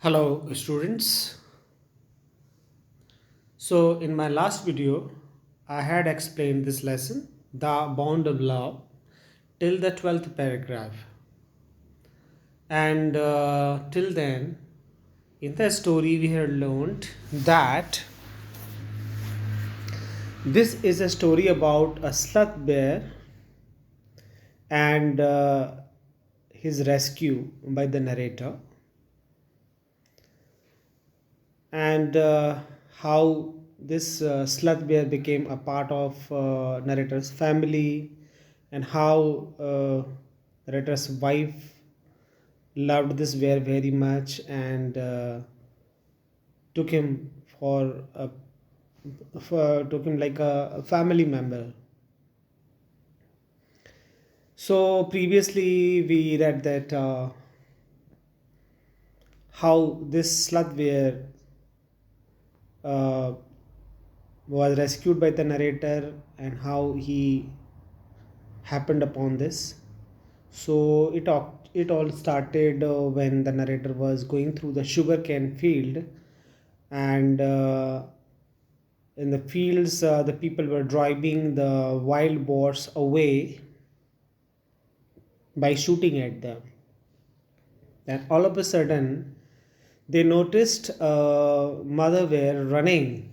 Hello students. So in my last video I had explained this lesson, the bond of love, till the 12th paragraph. And till then in the story we had learned that this is a story about a sloth bear and his rescue by the narrator, and how this sloth bear became a part of narrator's family, and how narrator's wife loved this bear very much and took him took him like a family member. So previously we read that how this sloth bear uh, was rescued by the narrator and how he happened upon this. So it all started when the narrator was going through the sugarcane field, and in the fields the people were driving the wild boars away by shooting at them. And all of a sudden, they noticed a mother bear running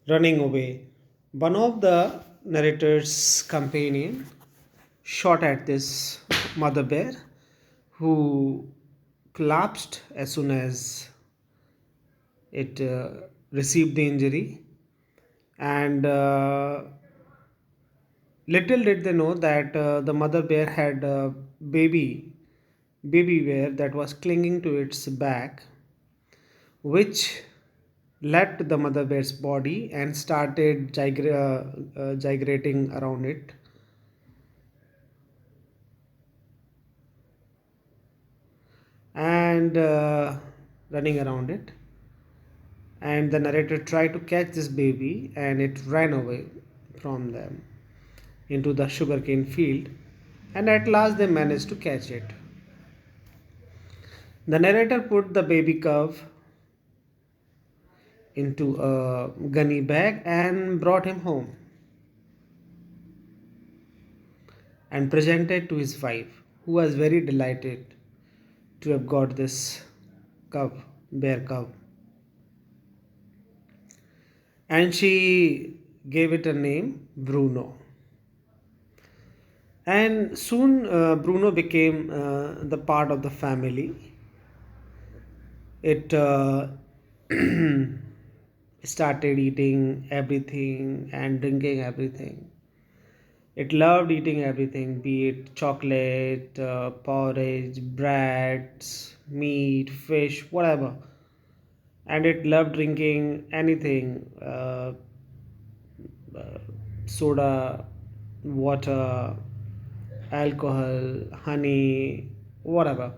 away. One of the narrator's companion shot at this mother bear, who collapsed as soon as it received the injury. And little did they know that the mother bear had a baby bear that was clinging to its back, which left the mother bear's body and started gyrating around it. And running around it, and the narrator tried to catch this baby and it ran away from them into the sugarcane field, and at last they managed to catch it. The narrator put the baby cub into a gunny bag and brought him home and presented to his wife, who was very delighted to have got this bear cub. And she gave it a name, Bruno. And soon Bruno became the part of the family. It started eating everything and drinking everything. It loved eating everything, be it chocolate, porridge, breads, meat, fish, whatever. And it loved drinking anything, soda, water, alcohol, honey, whatever.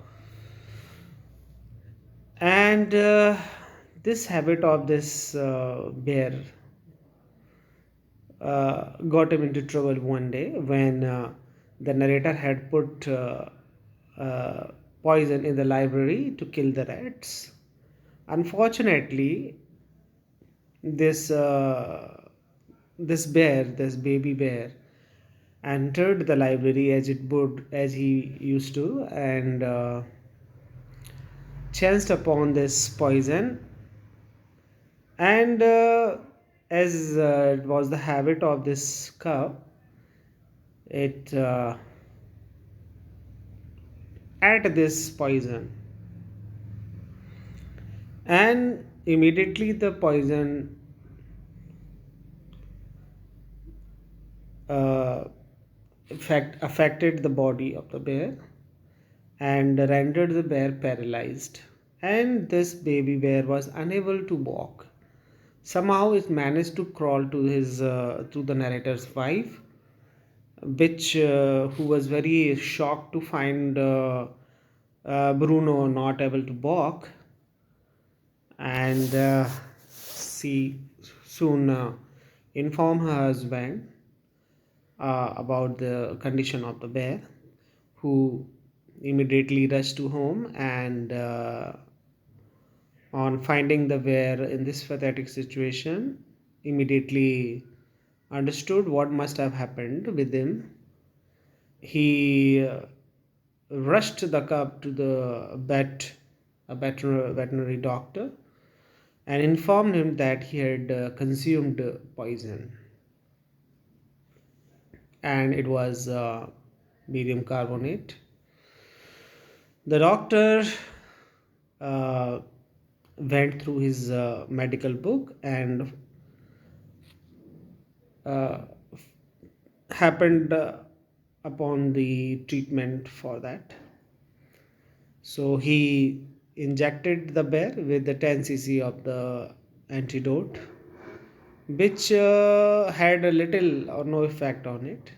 And this habit of this bear got him into trouble one day when the narrator had put uh, poison in the library to kill the rats. Unfortunately, this this baby bear, entered the library as he used to, and chanced upon this poison. And as it was the habit of this cow, it ate this poison, and immediately the poison uh, affected the body of the bear and rendered the bear paralyzed. And this baby bear was unable to walk. Somehow it managed to crawl to the narrator's wife, which who was very shocked to find Bruno not able to walk, and she soon informed her husband about the condition of the bear, who immediately rushed to home and on finding the bear in this pathetic situation, immediately understood what must have happened with him. He rushed the cub to the veterinary doctor, and informed him that he had consumed poison, and it was medium carbonate. The doctor uh, went through his medical book and uh, happened upon the treatment for that. So he injected the bear with the 10 cc of the antidote, which had a little or no effect on it.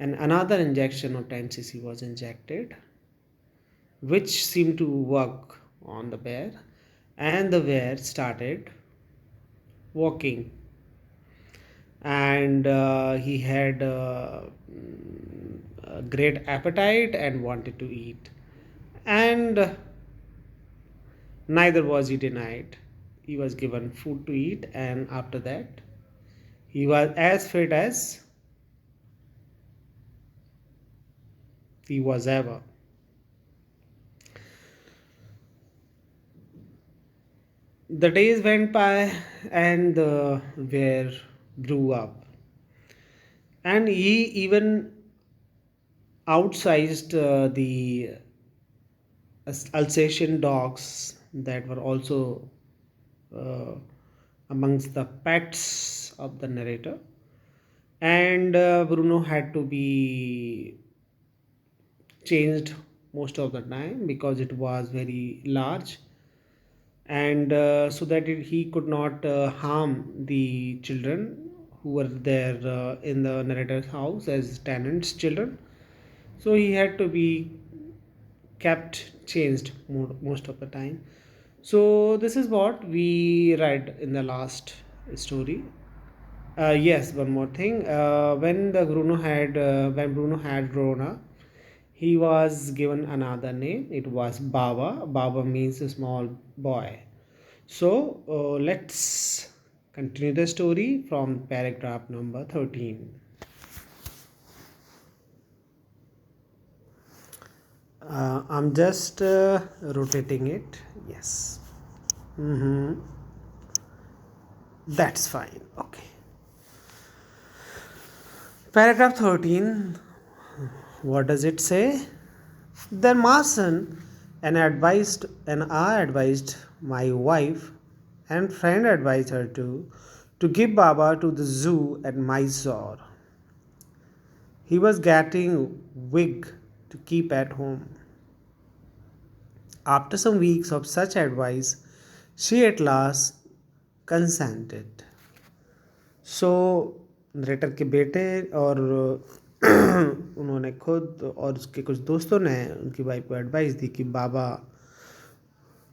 And another injection of 10 cc was injected, which seemed to work on the bear, and the bear started walking, and he had a great appetite and wanted to eat, and neither was he denied. He was given food to eat, and after that he was as fit as he was ever. The days went by, and the bear grew up, and he even outsized the Alsatian dogs that were also uh, amongst the pets of the narrator. And Bruno had to be changed most of the time because it was very large, and so that he could not harm the children who were there in the narrator's house as tenants' children. So he had to be kept changed most of the time. So this is what we read in the last story. Yes, one more thing. When Bruno had grown up, he was given another name. It was Baba. Baba means a small boy. So let's continue the story from paragraph number 13. I'm just rotating it. Yes. Mm-hmm. That's fine. Okay. Paragraph 13. What does it say? Then Marson and I advised my wife and friend advised her to give Baba to the zoo at Mysore. He was getting weak to keep at home. After some weeks of such advice, she at last consented. So narrator के बेटे और उन्होंने खुद और उसके कुछ दोस्तों ने उनकी वाइफ को एडवाइस दी कि बाबा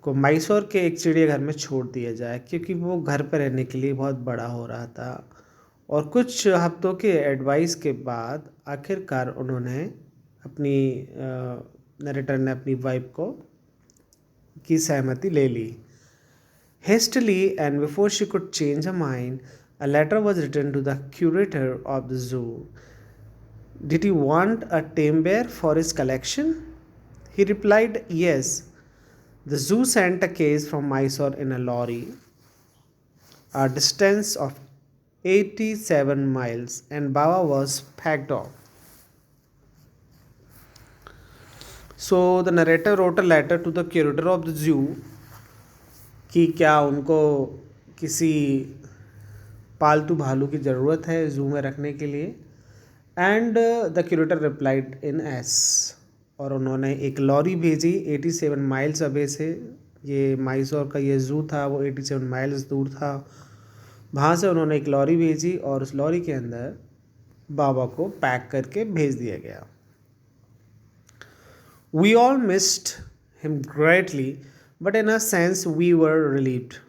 को मैसूर के एक चिड़ियाघर में छोड़ दिया जाए, क्योंकि वो घर पर रहने के लिए बहुत बड़ा हो रहा था। और कुछ हफ्तों के एडवाइस के बाद आखिरकार उन्होंने अपनी नरेटर ने अपनी वाइफ को की सहमति ले ली। Hastily, and before she could change her mind, a letter was written to the curator of the zoo. Did he want a tame bear for his collection? He replied, yes. The zoo sent a case from Mysore in a lorry, a distance of 87 miles, and Baba was packed off. So the narrator wrote a letter to the curator of the zoo कि क्या उनको किसी पालतू भालू की ज़रूरत है zoo में रखने के लिए। And the curator replied in S, और उन्होंने एक लॉरी भेजी 87 माइल्स अवे से। ये मैसूर का ये ज़ू था वो 87 माइल्स दूर था। वहाँ से उन्होंने एक लॉरी भेजी और उस लॉरी के अंदर बाबा को पैक करके भेज दिया गया। We all missed him greatly, but in a sense we were relieved.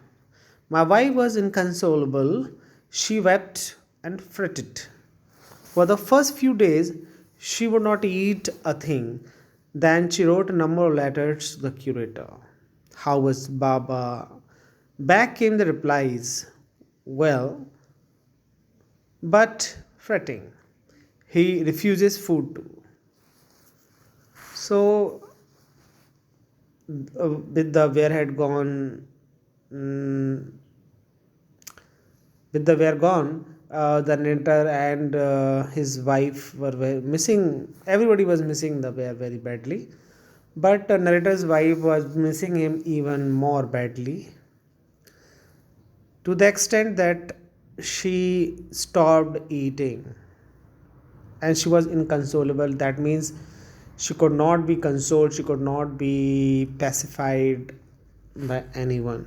My wife was inconsolable. She wept and fretted. For the first few days, she would not eat a thing. Then she wrote a number of letters to the curator. How was Baba? Back came the replies. Well, but fretting. He refuses food too. So, with the where had gone, mm, with the where gone, the narrator and his wife were missing. Everybody was missing the bear very badly, but narrator's wife was missing him even more badly, to the extent that she stopped eating and she was inconsolable. That means she could not be consoled, she could not be pacified by anyone.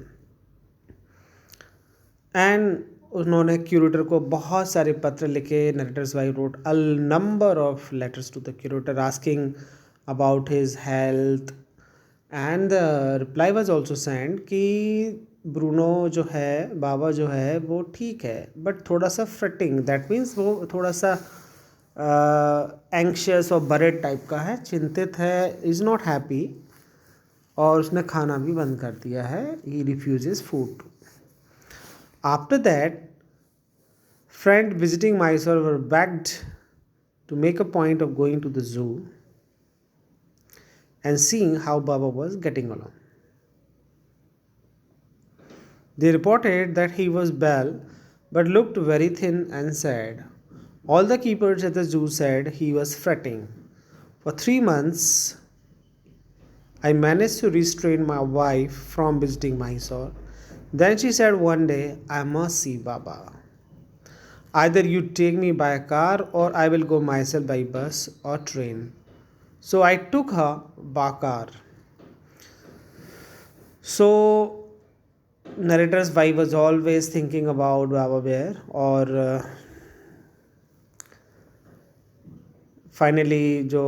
And उन्होंने curator को बहुत सारे पत्र लिखे. Narrator's wife wrote a number of letters to the curator asking about his health, and the reply was also send कि Bruno जो है, बाबा जो है वो ठीक है, बट थोड़ा सा फ्रटिंग, दैट मीन्स वो थोड़ा सा एंक्शियस और बरेड टाइप का है, चिंतित है, इज़ नॉट हैप्पी, और उसने खाना भी बंद कर दिया है. He refuses food. After that, friend visiting Mysore were begged to make a point of going to the zoo and seeing how Baba was getting along. They reported that he was well but looked very thin and sad. All the keepers at the zoo said he was fretting. For 3 months, I managed to restrain my wife from visiting Mysore. Then she said one day, I must see Baba. Either you take me by a car or I will go myself by bus or train. So I took her by car. So narrator's wife was always thinking about Baba Bear, और finally जो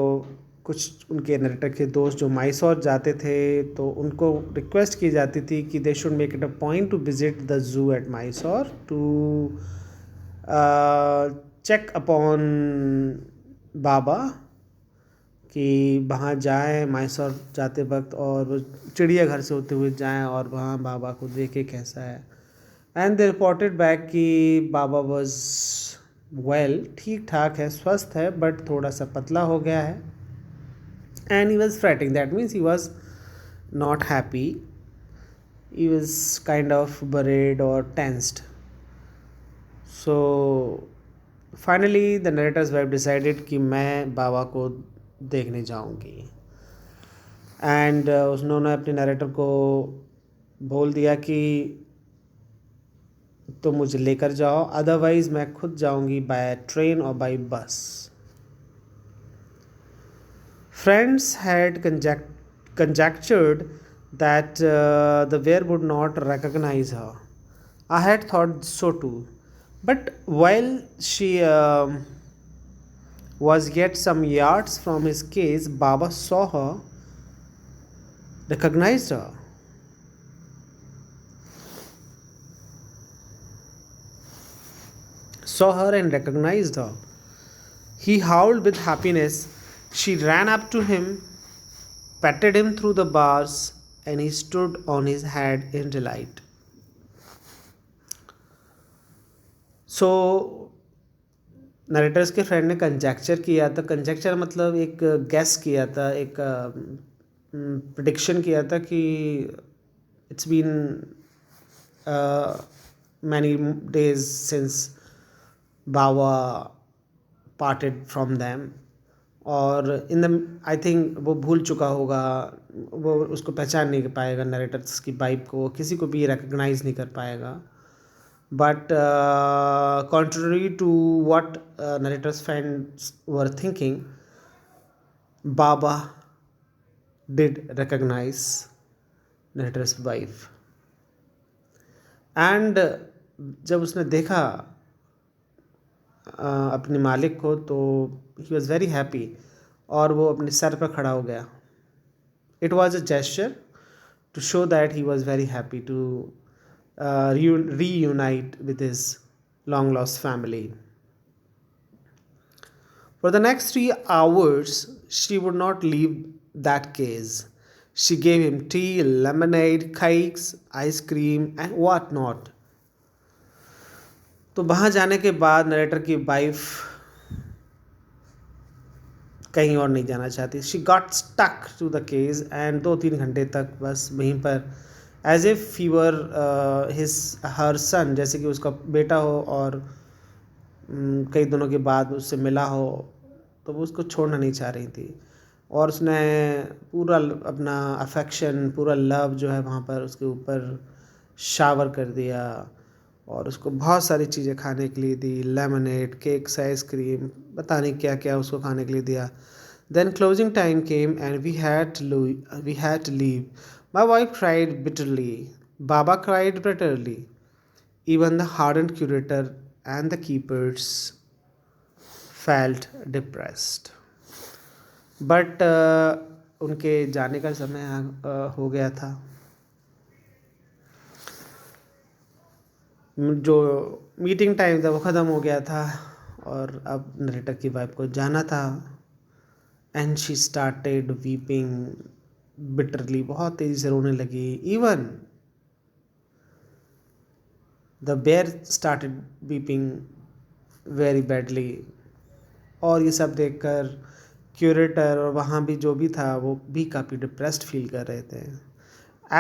कुछ उनके narrator के दोस्त जो माइसौर जाते थे तो उनको रिक्वेस्ट की जाती थी कि they should make it a point to visit the zoo at Mysore to check upon Baba, कि वहाँ जाएं माइसौर जाते वक्त और वो चिड़ियाघर से होते हुए जाएं और वहाँ बाबा को देखें कैसा है. एंड दे रिपोर्टेड बैक कि बाबा वॉज वेल, ठीक ठाक है, स्वस्थ है, बट थोड़ा सा पतला हो गया है. And he was fretting, that means he was not happy, he was kind of worried or tensed. So finally the narrator's wife decided कि मैं बाबा को देखने जाऊंगी. एंड उन्होंने अपने नरेटर को बोल दिया कि तो मुझे लेकर जाओ, अदरवाइज मैं खुद जाऊंगी बाय ट्रेन और बाय बस. Friends had conjectured that the bear would not recognize her. I had thought so too. But while she was yet some yards from his cage, Baba saw her, recognized her. Saw her and recognized her. He howled with happiness. She ran up to him, patted him through the bars, and he stood on his head in delight. So narrator's के friend ने conjecture किया था. Conjecture मतलब एक gas किया था, एक prediction किया था कि it's been many days since Baba parted from them, और इन द आई थिंक वो भूल चुका होगा, वो उसको पहचान नहीं पाएगा नरेटर्स की वाइफ को, किसी को भी रिकग्नाइज नहीं कर पाएगा. But contrary to what narrator's fans were thinking, Baba did recognize narrator's wife. And जब उसने देखा अपने मालिक को तो he was very happy, और वो अपने सर पर खड़ा हो गया. It was a gesture to show that he was very happy to reunite with his long lost family. For the next 3 hours, she would not leave that cage. She gave him tea, lemonade, cakes, ice cream and what not. तो वहाँ जाने के बाद narrator की wife कहीं और नहीं जाना चाहती. She got stuck to the cage and 2-3 घंटे तक बस वहीं पर as a fever his her son, जैसे कि उसका बेटा हो और कई दिनों के बाद उससे मिला हो, तो वो उसको छोड़ना नहीं चाह रही थी. और उसने पूरा अपना अफेक्शन, पूरा लव जो है वहाँ पर उसके ऊपर शावर कर दिया और उसको बहुत सारी चीज़ें खाने के लिए दी, लेमनेड, केक्स, आइसक्रीम, पता नहीं क्या क्या उसको खाने के लिए दिया. Then closing time came and we had to leave. My wife cried bitterly. Baba cried bitterly. Even the hardened curator and the keepers felt depressed. But उनके जाने का समय हो गया था. जो मीटिंग टाइम था वो ख़त्म हो गया था और अब नरेटर की वाइफ को जाना था. And she started weeping bitterly. बहुत तेज़ी से रोने लगी. Even the bear started weeping very badly. और ये सब देखकर क्यूरेटर और वहाँ भी जो भी था वो भी काफ़ी डिप्रेस्ड फील कर रहे थे.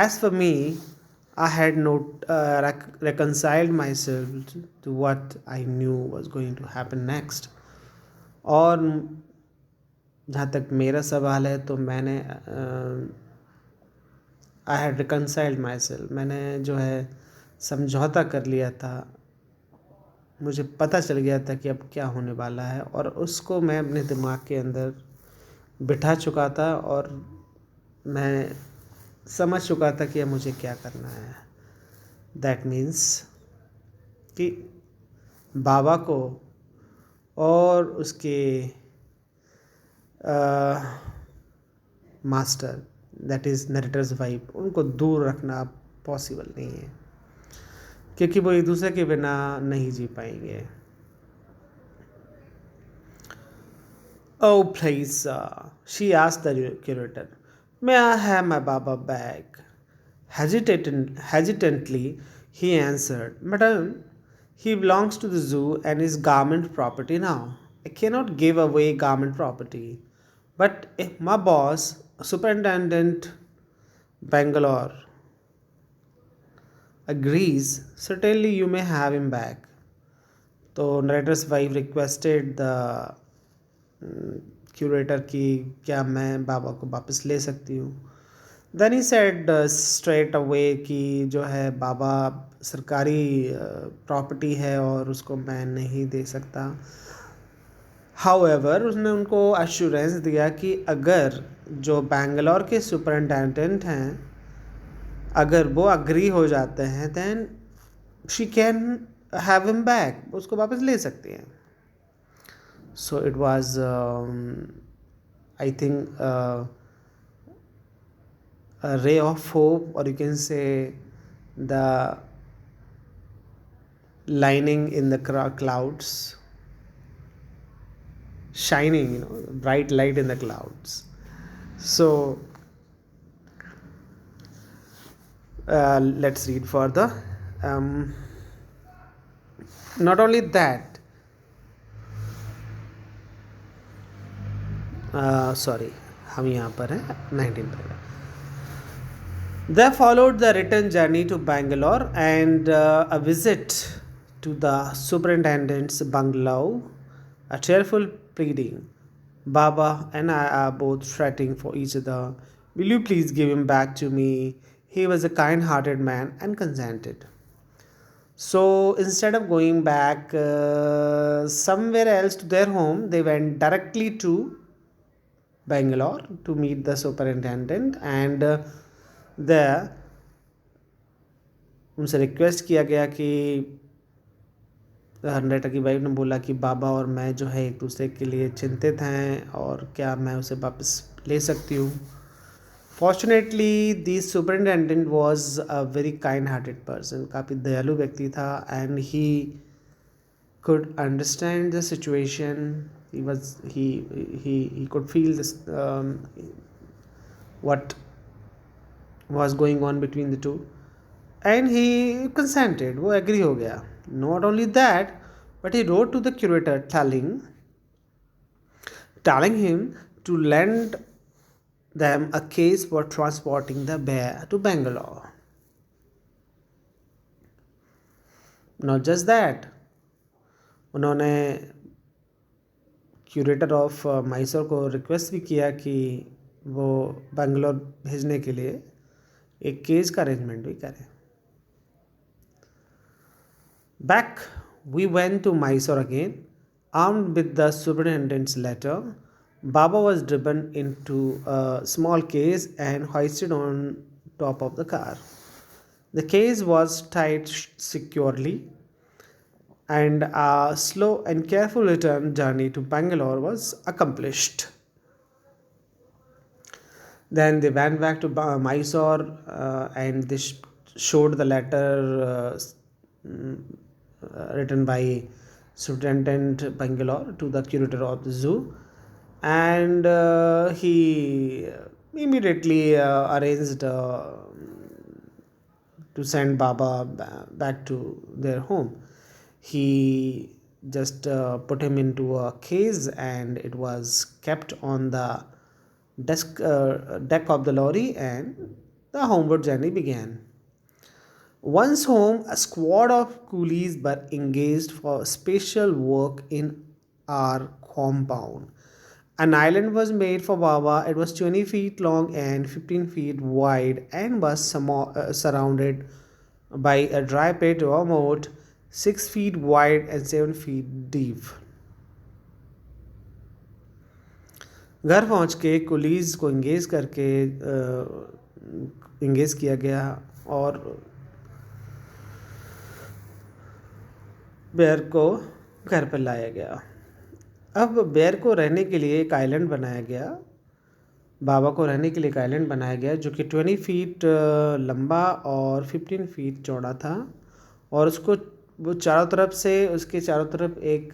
As for me, I had not reconciled myself to what I knew was going to happen next. और जहाँ तक मेरा सवाल है तो मैंने I had reconciled my self. मैंने जो है समझौता कर लिया था. मुझे पता चल गया था कि अब क्या होने वाला है और उसको मैं अपने दिमाग के अंदर बिठा चुका था और मैं समझ चुका था कि अब मुझे क्या करना है. दैट मीन्स कि बाबा को और उसके master, that is narrator's wife, उनको दूर रखना पॉसिबल नहीं है क्योंकि वो एक दूसरे के बिना नहीं जी पाएंगे. Oh, please, she asked the curator. May I have my Baba back? Hesitantly, he answered, Madam, he belongs to the zoo and is government property now. I cannot give away government property. But if my boss, Superintendent Bangalore, agrees, certainly you may have him back. तो narrator's wife requested the curator की क्या मैं बाबा को वापस ले सकती हूँ. Then he said straight away कि जो है बाबा सरकारी प्रॉपर्टी है और उसको मैं नहीं दे सकता. हाउएवर उसने उनको अश्योरेंस दिया कि अगर जो बैंगलोर के सुपरिटेंडेंट हैं अगर वो अग्री हो जाते हैं then she can have him back, उसको वापस ले सकती हैं. So it was, I think, a ray of hope, or you can say the lining in the clouds, shining, bright light in the clouds. So let's read further. Not only that, sorry, हम यहाँ पर हैं 19 पर. They followed the return journey to Bangalore and a visit to the superintendent's bungalow. A tearful pleading. Baba and I are both fretting for each other. Will you please give him back to me? He was a kind hearted man and consented. So instead of going back somewhere else to their home, they went directly to Bangalore to meet the superintendent and there उनसे request किया गया कि narrator की wife ने बोला कि बाबा और मैं जो है एक दूसरे के लिए चिंतित हैं और क्या मैं उसे वापस ले सकती हूँ. Fortunately this superintendent was a very kind hearted person. काफ़ी दयालु व्यक्ति था and he could understand the situation. He could feel this what was going on between the two, and he consented, वो agree हो गया. Not only that, but he wrote to the curator telling him to lend them a case for transporting the bear to Bangalore. Not just that, उन्होंने curator of Mysore को request भी किया कि वो बेंगलोर भेजने के लिए एक केस का अरेंजमेंट भी करें. Back we went to Mysore again. Armed with the superintendent's letter, Baba was driven into a small case and hoisted on top of the car. The case was tied securely, and a slow and careful return journey to Bangalore was accomplished. Then they went back to Mysore, and they showed the letter written by Superintendent Bangalore to the curator of the zoo, and he immediately arranged to send Baba back to their home. He just put him into a case, and it was kept on the deck of the lorry, and the homeward journey began. Once home, a squad of coolies were engaged for special work in our compound. An island was made for Baba. It was 20 feet long and 15 feet wide, and was surrounded by a dry pit or moat 6 feet wide and 7 feet deep. घर पहुंच के Coolidge को engage किया गया और bear को घर पर लाया गया. अब बेयर को रहने के लिए एक आइलैंड बनाया गया. बाबा को रहने के लिए एक आइलैंड बनाया गया जो कि 20 फीट लंबा और 15 फीट चौड़ा था, और उसको वो उसके चारों तरफ एक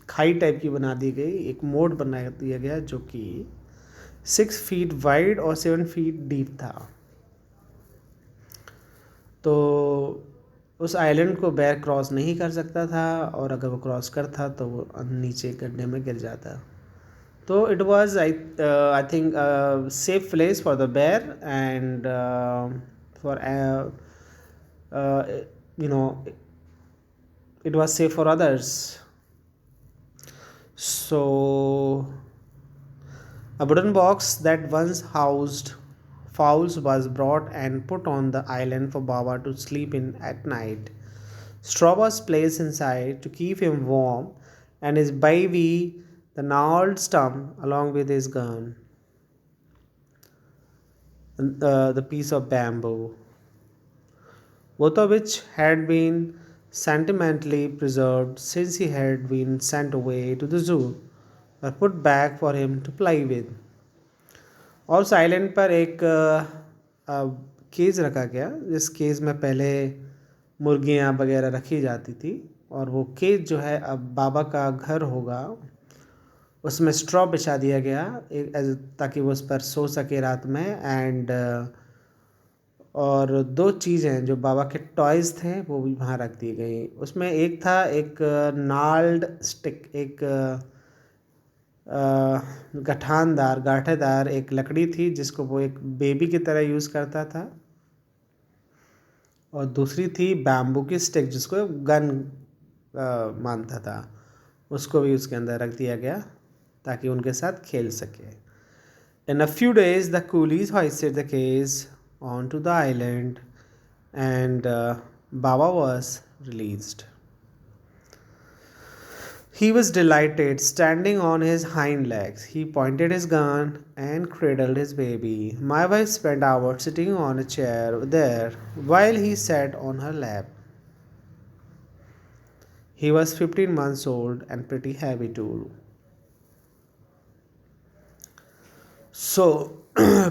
खाई टाइप की बना दी गई, एक मोड़ बना दिया गया जो कि 6 फीट वाइड और 7 फीट डीप था. तो उस आइलैंड को बेयर क्रॉस नहीं कर सकता था, और अगर वो क्रॉस करता तो वो नीचे गड्ढे में गिर जाता. तो it was I think safe place for the bear, and for you know it was safe for others. So a wooden box that once housed fowls was brought and put on the island for Baba to sleep in at night. Straw was placed inside to keep him warm, and his baby, the gnarled stump, along with his gun, the piece of bamboo, both of which had been sentimentally preserved since he had been sent away to the zoo, were put back for him to play with. और उस island पर एक cage रखा गया, जिस cage में पहले मुर्गियाँ वगैरह रखी जाती थी, और वो केज जो है अब बाबा का घर होगा. उसमें स्ट्रॉ बिछा दिया गया ताकि वो उस पर सो सके रात में. एंड और 2 चीज़ें जो बाबा के टॉयज़ थे वो भी वहाँ रख दी गई. उसमें एक था एक नाल्ड स्टिक, एक गाठेदार एक लकड़ी थी जिसको वो एक बेबी की तरह यूज़ करता था, और दूसरी थी बैम्बू की स्टिक जिसको गन मानता था. उसको भी उसके अंदर रख दिया गया ताकि उनके साथ खेल सके. In a few days, the coolies hoisted the case onto the island, and Baba was released. He was delighted, standing on his hind legs. He pointed his gun and cradled his baby. My wife spent hours sitting on a chair there while he sat on her lap. He was 15 months old and pretty heavy too. So,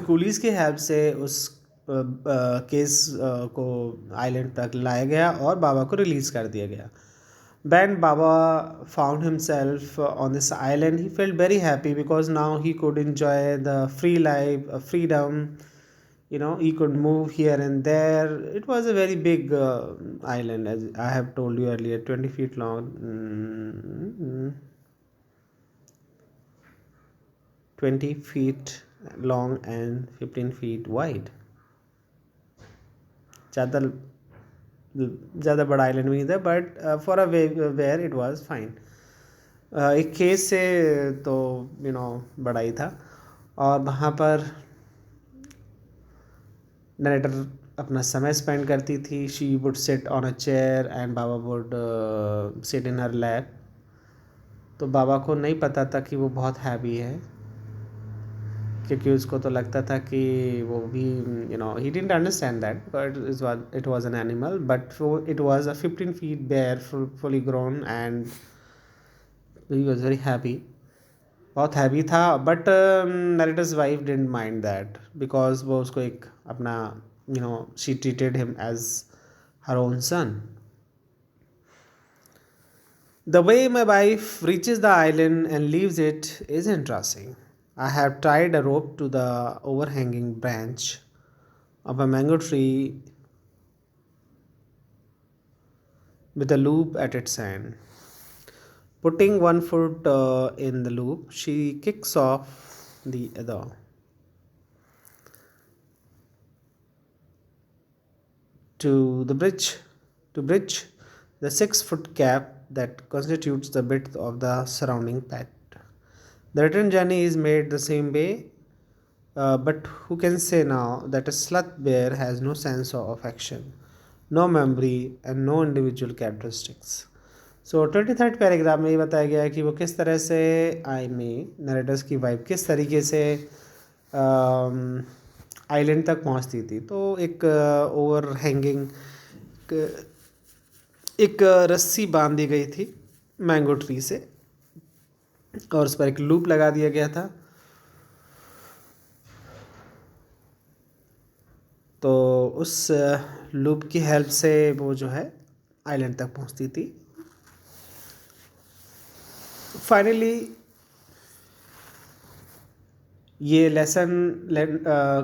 Kulis की help से उस case को island तक लाया गया और बाबा को release कर दिया गया. When Baba found himself on this island, he felt very happy because now he could enjoy the free life, freedom, he could move here and there. It was a very big island, as I have told you earlier, 20 feet long, 20 feet long and 15 feet wide. ज़्यादा ज़्यादा बड़ा island भी नहीं था, but for a where it was fine. एक case से तो बड़ा ही था। और वहाँ पर नरेटर अपना समय स्पेंड करती थी। She would sit on a chair and Baba would sit in her lap. तो बाबा को नहीं पता था कि वो बहुत हैवी है, क्योंकि उसको तो लगता था कि वो भी he didn't understand that but it was an animal, but it was a 15 feet bear, fully grown, and he was very happy. बहुत हैवी था, but narrator's wife didn't mind that, because वो उसको एक अपना she treated him as her own son. The way my wife reaches the island and leaves it is interesting. I have tied a rope to the overhanging branch of a mango tree with a loop at its end. Putting one foot in the loop, she kicks off the other. To the bridge, to bridge the 6 foot gap that constitutes the width of the surrounding pad. The return journey is made the same way, but who can say now that a sloth bear has no sense of action, no memory, and no individual characteristics? So 23rd paragraph में ये बताया गया है कि वो किस तरह से नरेटर्स की वाइफ किस तरीके से आइलैंड तक पहुंचती थी। तो एक ओवर हैंगिंग एक रस्सी बांध दी गई थी मैंगो ट्री से, और उस पर एक लूप लगा दिया गया था। तो उस लूप की हेल्प से वो जो है आइलैंड तक पहुंचती थी। फाइनली ये लेसन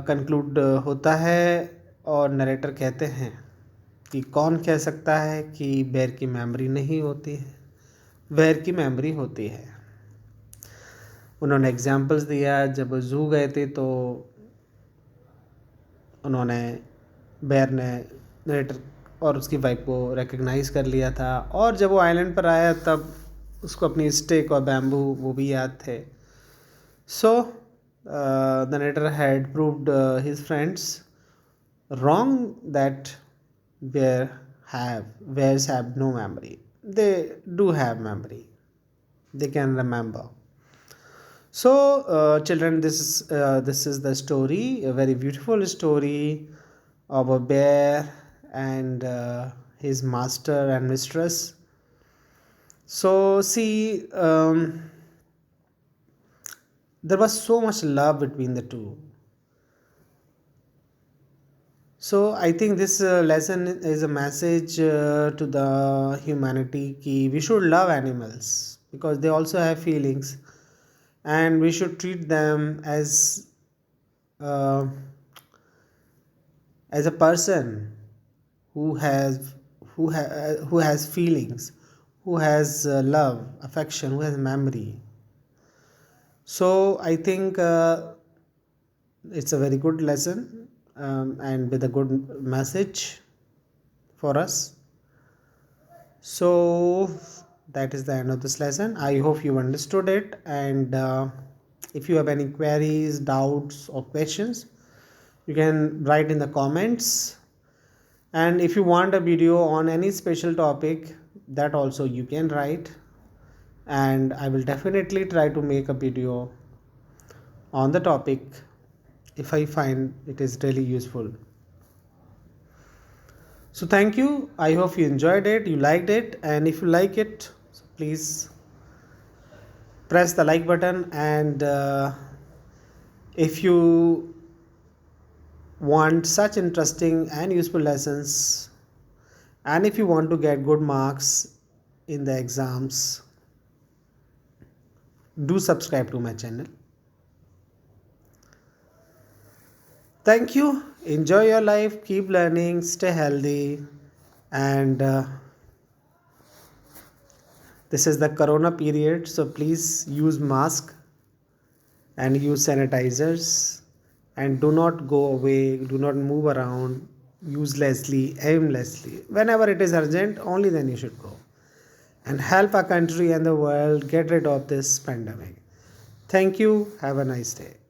कंक्लूड होता है, और नरेटर कहते हैं कि कौन कह सकता है कि बेर की मेमोरी नहीं होती है, बेर की मेमोरी होती है। उन्होंने एग्जाम्पल्स दिया। जब वो जू गए थे तो उन्होंने बेर ने नरेटर और उसकी वाइफ को रिकग्नाइज़ कर लिया था, और जब वो आइलैंड पर आया तब उसको अपनी स्टिक और बैम्बू वो भी याद थे। So the narrator had proved his friends wrong that bears have no memory. They do have memory. They can remember. So children, this is the story, a very beautiful story of a bear and his master and mistress. So see, there was so much love between the two. So I think this lesson is a message to the humanity कि we should love animals because they also have feelings, and we should treat them uh, as a person who has feelings, who has love, affection, who has memory. So I think it's a very good lesson, and with a good message for us. So that is the end of this lesson. I hope you understood it, and if you have any queries, doubts, or questions, you can write in the comments. And if you want a video on any special topic, that also you can write, and I will definitely try to make a video on the topic if I find it is really useful. So thank you. I hope you enjoyed it, you liked it, and if you like it, so please press the like button. And if you want such interesting and useful lessons, and if you want to get good marks in the exams, do subscribe to my channel. Thank you. Enjoy your life, keep learning, stay healthy, and this is the corona period, so please use mask and use sanitizers, and do not go away, do not move around uselessly, aimlessly. Whenever it is urgent, only then you should go and help our country and the world get rid of this pandemic. Thank you. Have a nice day.